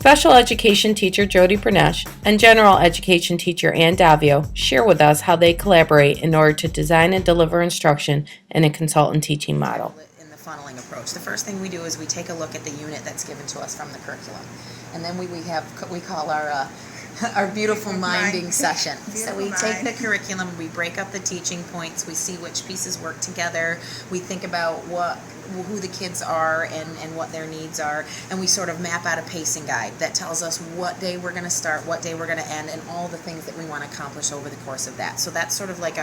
Special education teacher Jody Bernesh and general education teacher Ann Davio share with us how they collaborate in order to design and deliver instruction in a consultant teaching model. In the funneling approach, the first thing we do is we take a look at the unit that's given to us from the curriculum, and then we call our our beautiful minding session. So we take the curriculum, we break up the teaching points, we see which pieces work together, we think about who the kids are and what their needs are, and we sort of map out a pacing guide that tells us what day we're going to start, what day we're going to end, and all the things that we want to accomplish over the course of that. So that's sort of like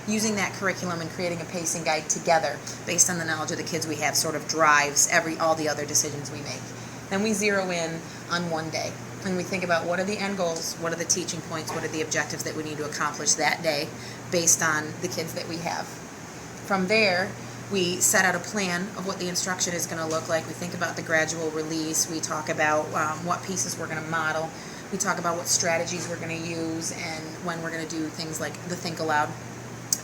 using that curriculum and creating a pacing guide together based on the knowledge of the kids we have sort of drives all the other decisions we make. Then we zero in on one day and we think about what are the end goals, what are the teaching points, what are the objectives that we need to accomplish that day based on the kids that we have. From there, we set out a plan of what the instruction is going to look like. We think about the gradual release. We talk about what pieces we're going to model. We talk about what strategies we're going to use and when we're going to do things like the think aloud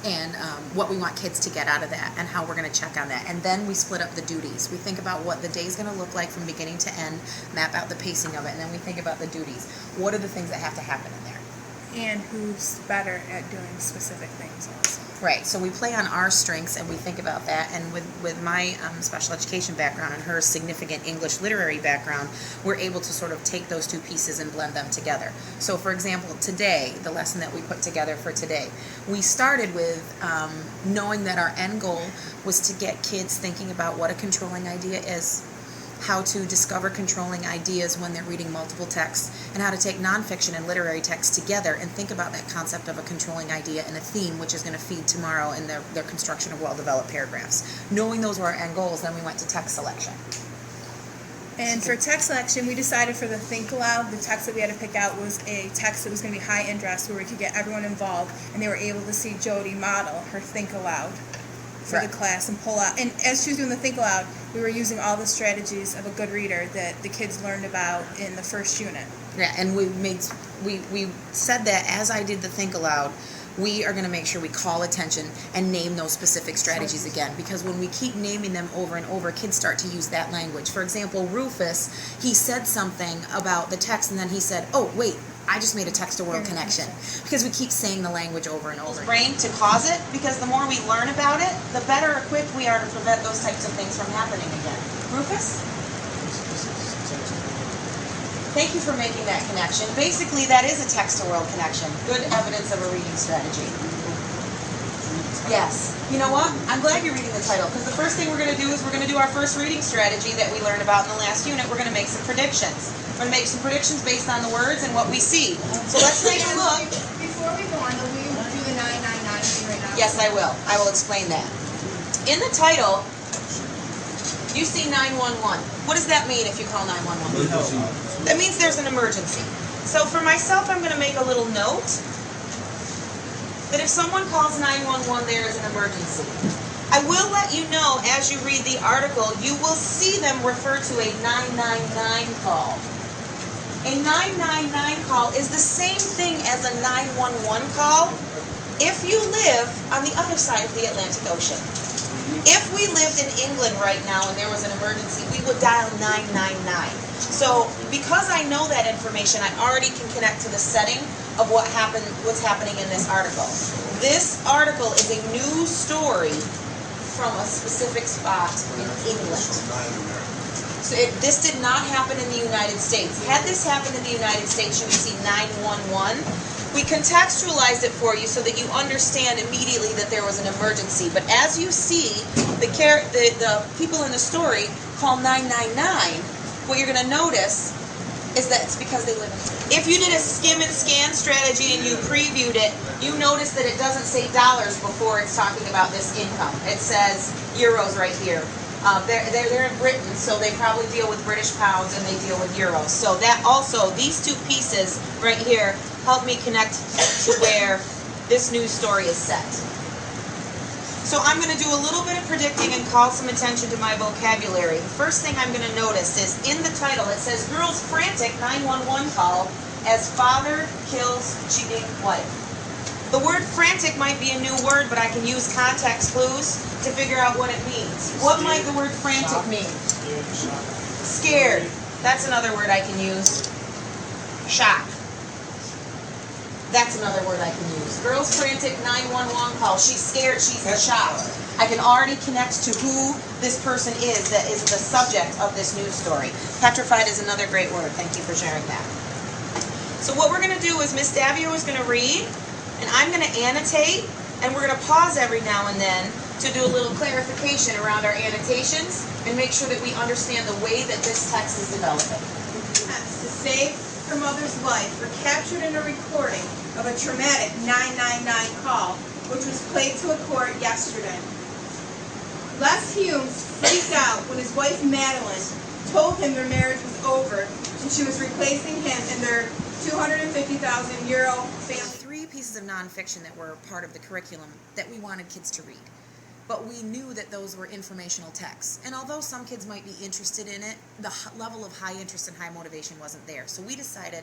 and what we want kids to get out of that and how we're going to check on that. And then we split up the duties. We think about what the day is going to look like from beginning to end, map out the pacing of it, and then we think about the duties. What are the things that have to happen in there? And who's better at doing specific things also. Right, so we play on our strengths and we think about that, and with my special education background and her significant English literary background, we're able to sort of take those two pieces and blend them together. So for example, today, the lesson that we put together for today, we started with knowing that our end goal was to get kids thinking about what a controlling idea is, how to discover controlling ideas when they're reading multiple texts, and how to take nonfiction and literary texts together and think about that concept of a controlling idea and a theme which is going to feed tomorrow in their construction of well-developed paragraphs. Knowing those were our end goals, then we went to text selection. And for text selection, we decided for the Think Aloud, the text that we had to pick out was a text that was going to be high interest where we could get everyone involved, and they were able to see Jody model her Think Aloud for the class and pull out. And as she was doing the Think Aloud, we were using all the strategies of a good reader that the kids learned about in the first unit. Yeah, and we said that as I did the Think Aloud, we are going to make sure we call attention and name those specific strategies again, because when we keep naming them over and over, kids start to use that language. For example, Rufus, he said something about the text and then he said, oh, wait, I just made a text-to-world connection, because we keep saying the language over and over. Brain to cause it, because the more we learn about it, the better equipped we are to prevent those types of things from happening again. Rufus? Thank you for making that connection. Basically, that is a text-to-world connection. Good evidence of a reading strategy. Yes. You know what? I'm glad you're reading the title, because the first thing we're going to do is we're going to do our first reading strategy that we learned about in the last unit. We're going to make some predictions. We're going to make some predictions based on the words and what we see. So let's take a look. Before we go on, will you do the 999 thing right now? Yes, I will. I will explain that. In the title, you see 911. What does that mean if you call 911? That means there's an emergency. So for myself, I'm going to make a little note that if someone calls 911, there is an emergency. I will let you know as you read the article, you will see them refer to a 999 call. A 999 call is the same thing as a 911 call if you live on the other side of the Atlantic Ocean. If we lived in England right now and there was an emergency, we would dial 999. So because I know that information, I already can connect to the setting of what's happening in this article. This article is a news story from a specific spot in England. So this did not happen in the United States. Had this happened in the United States, you would see 911. We contextualized it for you so that you understand immediately that there was an emergency. But as you see, the people in the story call 999. What you're going to notice is that it's because they live in. If you did a skim and scan strategy and you previewed it, you notice that it doesn't say dollars before it's talking about this income. It says euros right here. They're in Britain, so they probably deal with British pounds and they deal with euros. So that also, these two pieces right here help me connect to where this news story is set. So I'm going to do a little bit of predicting and call some attention to my vocabulary. The first thing I'm going to notice is in the title it says girls frantic 911 call as father kills cheating wife. The word frantic might be a new word, but I can use context clues to figure out what it means. What might the word frantic mean? Scared. That's another word I can use. Shock. That's another word I can use. Girl's frantic 911 call. She's scared. She's in shock. I can already connect to who this person is that is the subject of this news story. Petrified is another great word. Thank you for sharing that. So what we're going to do is Miss Davio is going to read, and I'm going to annotate, and we're going to pause every now and then to do a little clarification around our annotations and make sure that we understand the way that this text is developing. To save her mother's life were captured in a recording of a traumatic 999 call, which was played to a court yesterday. Les Humes freaked out when his wife Madeline told him their marriage was over and she was replacing him in their €250,000 family. 3 pieces of nonfiction that were part of the curriculum that we wanted kids to read. But we knew that those were informational texts. And although some kids might be interested in it, the level of high interest and high motivation wasn't there. So we decided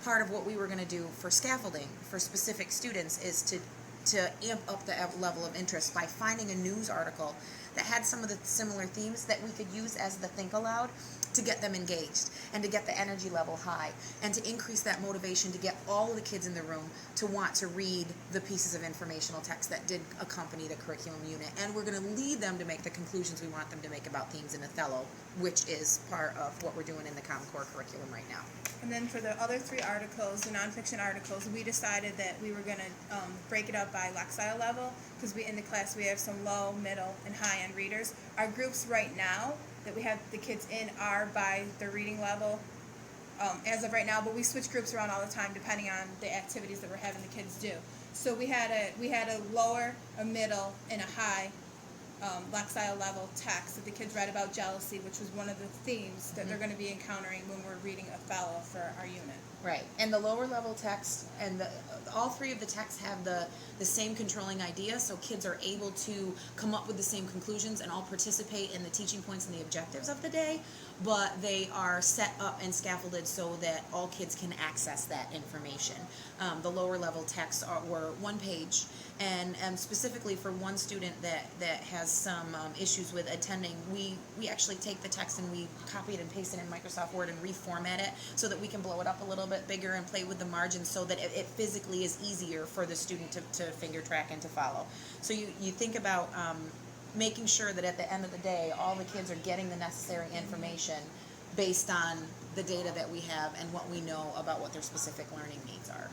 part of what we were going to do for scaffolding for specific students is to amp up the level of interest by finding a news article that had some of the similar themes that we could use as the think aloud to get them engaged and to get the energy level high and to increase that motivation to get all of the kids in the room to want to read the pieces of informational text that did accompany the curriculum unit. And we're going to lead them to make the conclusions we want them to make about themes in Othello, which is part of what we're doing in the Common Core curriculum right now. And then for the other 3 articles, the nonfiction articles, we decided that we were going to break it up by Lexile level because in the class we have some low, middle, and high-end readers. Our groups right now that we have the kids in are by their reading level as of right now, but we switch groups around all the time depending on the activities that we're having the kids do. So we had a lower, a middle, and a high Lexile level text that the kids read about jealousy, which was one of the themes that they're going to be encountering when we're reading Othello for our unit. Right, and the lower level text and all 3 of the texts have the same controlling idea, so kids are able to come up with the same conclusions and all participate in the teaching points and the objectives of the day, but they are set up and scaffolded so that all kids can access that information. The lower level texts were 1 page, and specifically for one student that has some issues with attending, we actually take the text and we copy it and paste it in Microsoft Word and reformat it so that we can blow it up a little bit bigger and play with the margins so that it physically is easier for the student to finger track and to follow. So you think about making sure that at the end of the day all the kids are getting the necessary information based on the data that we have and what we know about what their specific learning needs are.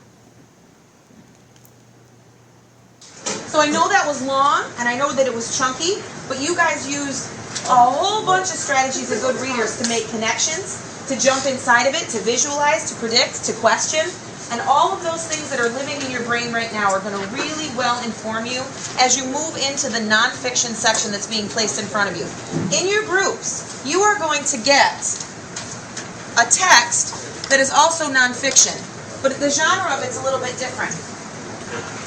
So I know that was long, and I know that it was chunky, but you guys used a whole bunch of strategies of good readers to make connections, to jump inside of it, to visualize, to predict, to question. And all of those things that are living in your brain right now are going to really well inform you as you move into the nonfiction section that's being placed in front of you. In your groups, you are going to get a text that is also nonfiction, but the genre of it's a little bit different.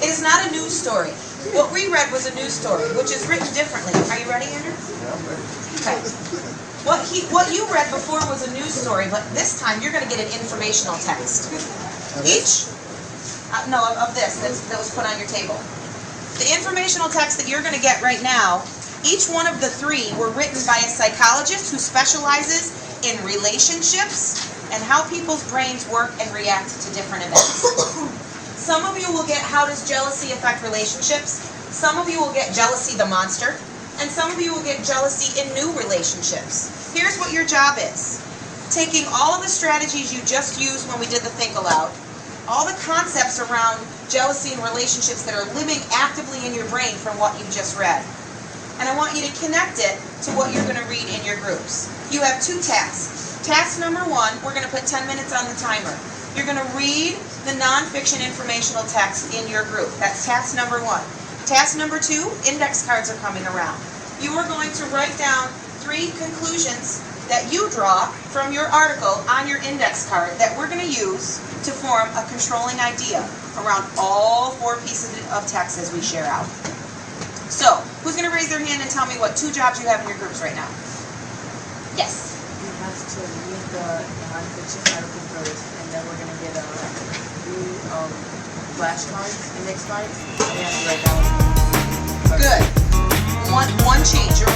It is not a news story. What we read was a news story, which is written differently. Are you ready, Andrew? Okay. What you read before was a news story, but this time you're going to get an informational text. Each, of this that was put on your table. The informational text that you're going to get right now, each one of the 3 were written by a psychologist who specializes in relationships and how people's brains work and react to different events. Some of you will get how does jealousy affect relationships. Some of you will get jealousy the monster. And some of you will get jealousy in new relationships. Here's what your job is. Taking all of the strategies you just used when we did the Think Aloud, all the concepts around jealousy and relationships that are living actively in your brain from what you just read. And I want you to connect it to what you're going to read in your groups. You have 2 tasks. Task number 1, we're going to put 10 minutes on the timer. You're going to read the nonfiction informational text in your group. That's task number 1. Task number 2, index cards are coming around. You are going to write down 3 conclusions that you draw from your article on your index card that we're going to use to form a controlling idea around all 4 pieces of text as we share out. So, who's going to raise their hand and tell me what 2 jobs you have in your groups right now? Yes. We have to read the nonfiction article first, and then we're going to get a few flashcards, index cards, and we have to write down. Good. One change. You're